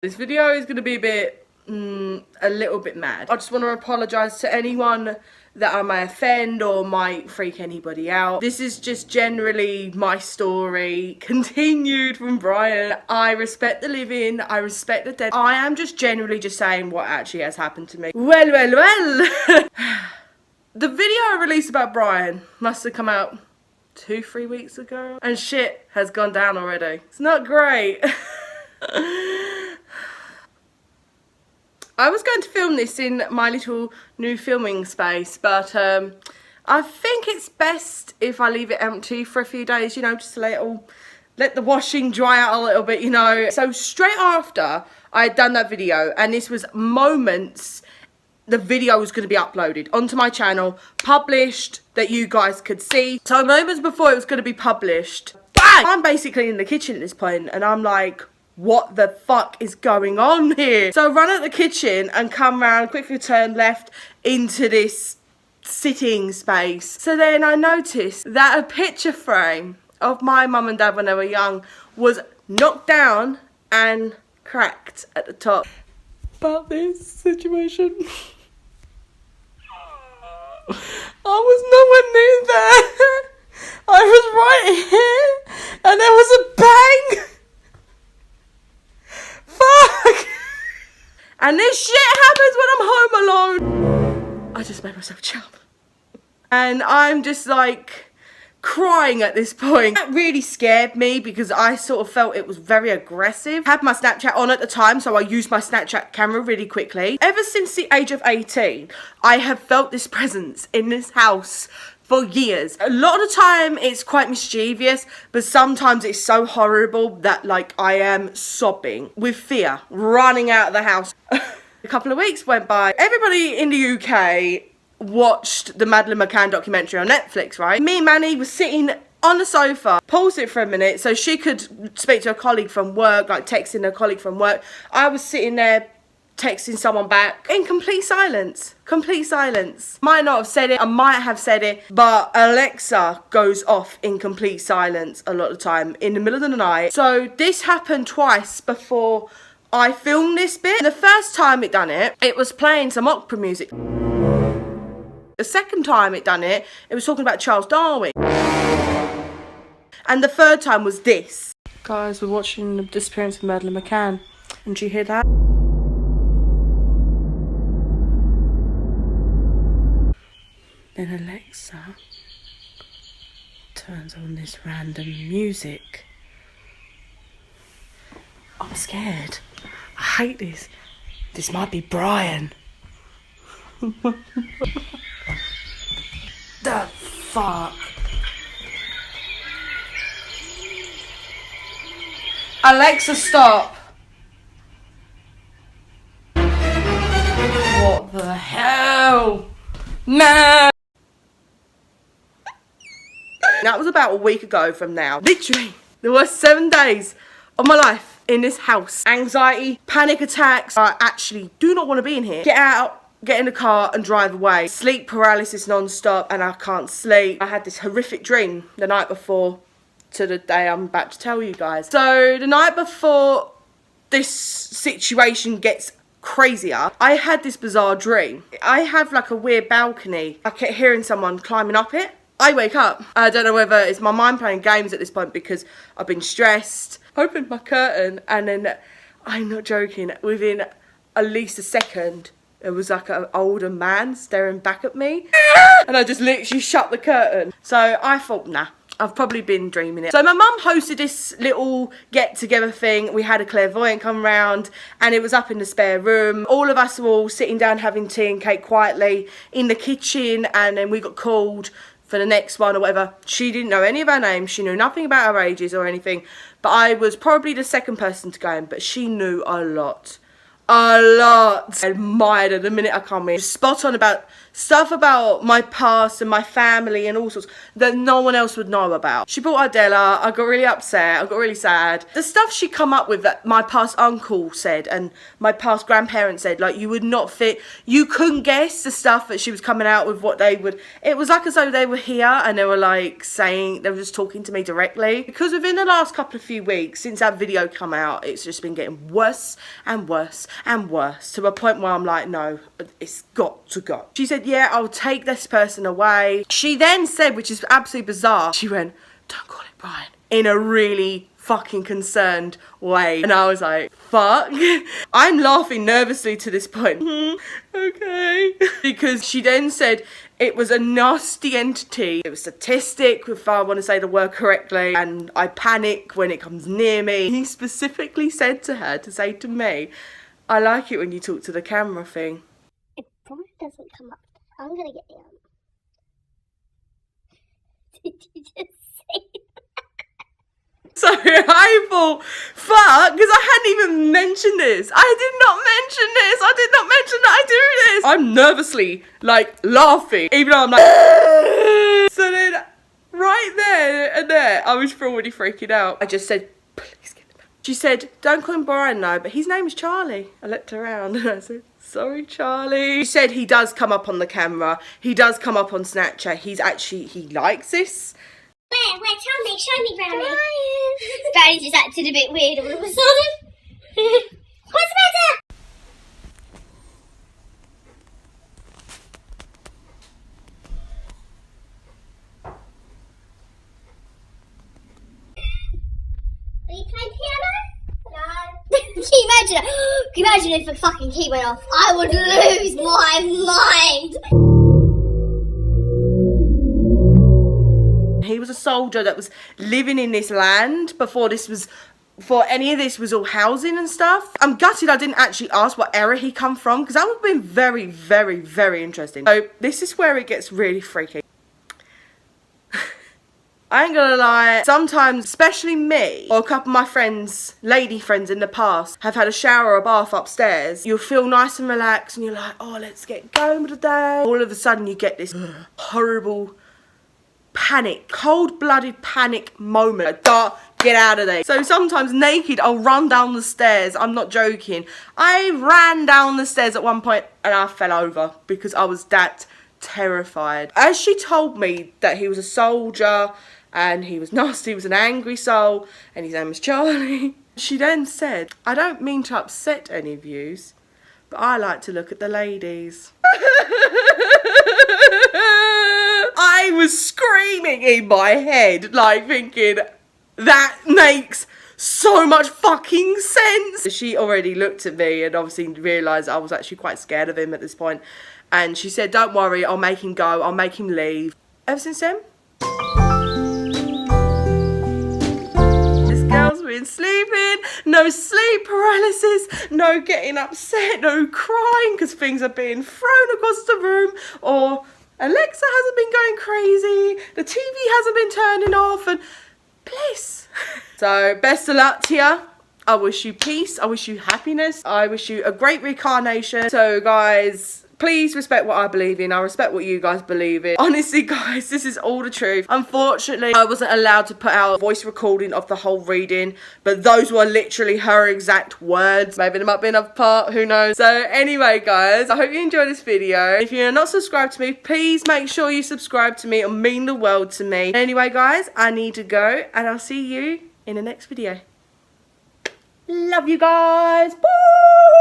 This video is going to be a little bit mad. I just want to apologise to anyone that I may offend or might freak anybody out. This is just generally my story, continued from Brian. I respect the living, I respect the dead. I am just generally just saying what actually has happened to me. Well. The video I released about Brian must have come out 2-3 weeks ago, and shit has gone down already. It's not great. I was going to film this in my little new filming space, but I think it's best if I leave it empty for a few days, you know, just to let the washing dry out a little bit, you know. So straight after I had done that video, and this was moments the video was going to be uploaded onto my channel, published, that you guys could see. So moments before it was going to be published, bang! I'm basically in the kitchen at this point, and I'm like, what the fuck is going on here? So I run out the kitchen and come round, quickly turn left into this sitting space. So then I noticed that a picture frame of my mum and dad when they were young was knocked down and cracked at the top. About this situation, I was nowhere near there. I was right here and there was a bang. Fuck! And this shit happens when I'm home alone. I just made myself jump. And I'm just like crying at this point. That really scared me because I sort of felt it was very aggressive. Had my Snapchat on at the time, so I used my Snapchat camera really quickly. Ever since the age of 18, I have felt this presence in this house for years. A lot of the time it's quite mischievous, but sometimes it's so horrible that like I am sobbing with fear, running out of the house. A couple of weeks went by. Everybody in the UK watched the Madeleine McCann documentary on Netflix, right? Me and Manny was sitting on the sofa, paused it for a minute so she could speak to a colleague from work, like texting a colleague from work. I was sitting there texting someone back in complete silence. Complete silence. Might not have said it, I might have said it, but Alexa goes off in complete silence a lot of the time in the middle of the night. So this happened twice before I filmed this bit. The first time it done it, it was playing some opera music. The second time it done it, it was talking about Charles Darwin. And the third time was this. Guys, we're watching the disappearance of Madeleine McCann. And do you hear that? Then Alexa turns on this random music. I'm scared. I hate this. This might be Brian. The fuck? Alexa, stop. What the hell? Man! That was about a week ago from now. Literally, there were 7 days of my life in this house. Anxiety, panic attacks. I actually do not want to be in here. Get out, get in the car and drive away. Sleep paralysis non-stop and I can't sleep. I had this horrific dream the night before to the day I'm about to tell you guys. So the night before this situation gets crazier, I had this bizarre dream. I have like a weird balcony. I kept hearing someone climbing up it. I wake up. I don't know whether it's my mind playing games at this point because I've been stressed. Opened my curtain and then, I'm not joking, within at least a second, there was like an older man staring back at me. And I just literally shut the curtain. So I thought, nah, I've probably been dreaming it. So my mum hosted this little get-together thing. We had a clairvoyant come round and it was up in the spare room. All of us were all sitting down having tea and cake quietly in the kitchen, and then we got called for the next one or whatever. She didn't know any of our names. She knew nothing about our ages or anything. But I was probably the second person to go in, but she knew a lot. a lot. I admired her the minute I come in. Spot on about stuff about my past and my family and all sorts that no one else would know about. She brought Adela. I got really upset. I got really sad. The stuff she come up with that my past uncle said and my past grandparents said, like, you would not fit. You couldn't guess the stuff that she was coming out with, what they would. It was like as though they were here and they were like saying, they were just talking to me directly. Because within the last couple of few weeks since that video come out, it's just been getting worse and worse and worse to a point where I'm like, no, it's got to go. She said, yeah, I'll take this person away. She then said, which is absolutely bizarre, she went, don't call it Brian, in a really fucking concerned way. And I was like, fuck. I'm laughing nervously to this point. Okay. Because she then said it was a nasty entity. It was statistic, if I want to say the word correctly, and I panic when it comes near me. He specifically said to her to say to me, I like it when you talk to the camera thing. It probably doesn't come up. I'm gonna get down. Did you just say that? So I thought, fuck, because I hadn't even mentioned this. I did not mention this. I did not mention that I do this. I'm nervously, like, laughing, even though I'm like, so then, right there and there, I was already freaking out. I just said, please get him back. She said, don't call him Brian, no, but his name is Charlie. I looked around and I said, sorry, Charlie. She said he does come up on the camera. He does come up on Snapchat. He likes this. Where, Charlie? Show me, Brownie. Brownie just acted a bit weird all of a sudden. What's the matter? Are you playing piano? No. Can you imagine if the fucking key went off? I would lose my mind. He was a soldier that was living in this land before any of this was all housing and stuff. I'm gutted I didn't actually ask what era he come from, because that would have been very, very, very interesting. So this is where it gets really freaky. I ain't gonna lie, sometimes, especially me, or a couple of my friends, lady friends in the past, have had a shower or a bath upstairs. You'll feel nice and relaxed and you're like, oh, let's get going with the day. All of a sudden you get this horrible panic, cold-blooded panic moment. Get out of there. So sometimes naked, I'll run down the stairs. I'm not joking. I ran down the stairs at one point and I fell over because I was that terrified. As she told me that he was a soldier and he was nasty, he was an angry soul, and his name was Charlie. She then said, I don't mean to upset any of yous, but I like to look at the ladies. I was screaming in my head, like thinking, that makes so much fucking sense. She already looked at me and obviously realised I was actually quite scared of him at this point. And she said, don't worry, I'll make him go, I'll make him leave. Ever since then, this girl's been sleeping, no sleep paralysis, no getting upset, no crying because things are being thrown across the room, or Alexa hasn't been going crazy, the TV hasn't been turning off, and bliss. So best of luck to you. I wish you peace, I wish you happiness, I wish you a great reincarnation. So guys, please respect what I believe in. I respect what you guys believe in. Honestly, guys, this is all the truth. Unfortunately, I wasn't allowed to put out a voice recording of the whole reading, but those were literally her exact words. Maybe there might be another part, who knows. So anyway, guys, I hope you enjoyed this video. If you're not subscribed to me, please make sure you subscribe to me. It'll mean the world to me. Anyway, guys, I need to go, and I'll see you in the next video. Love you guys. Bye.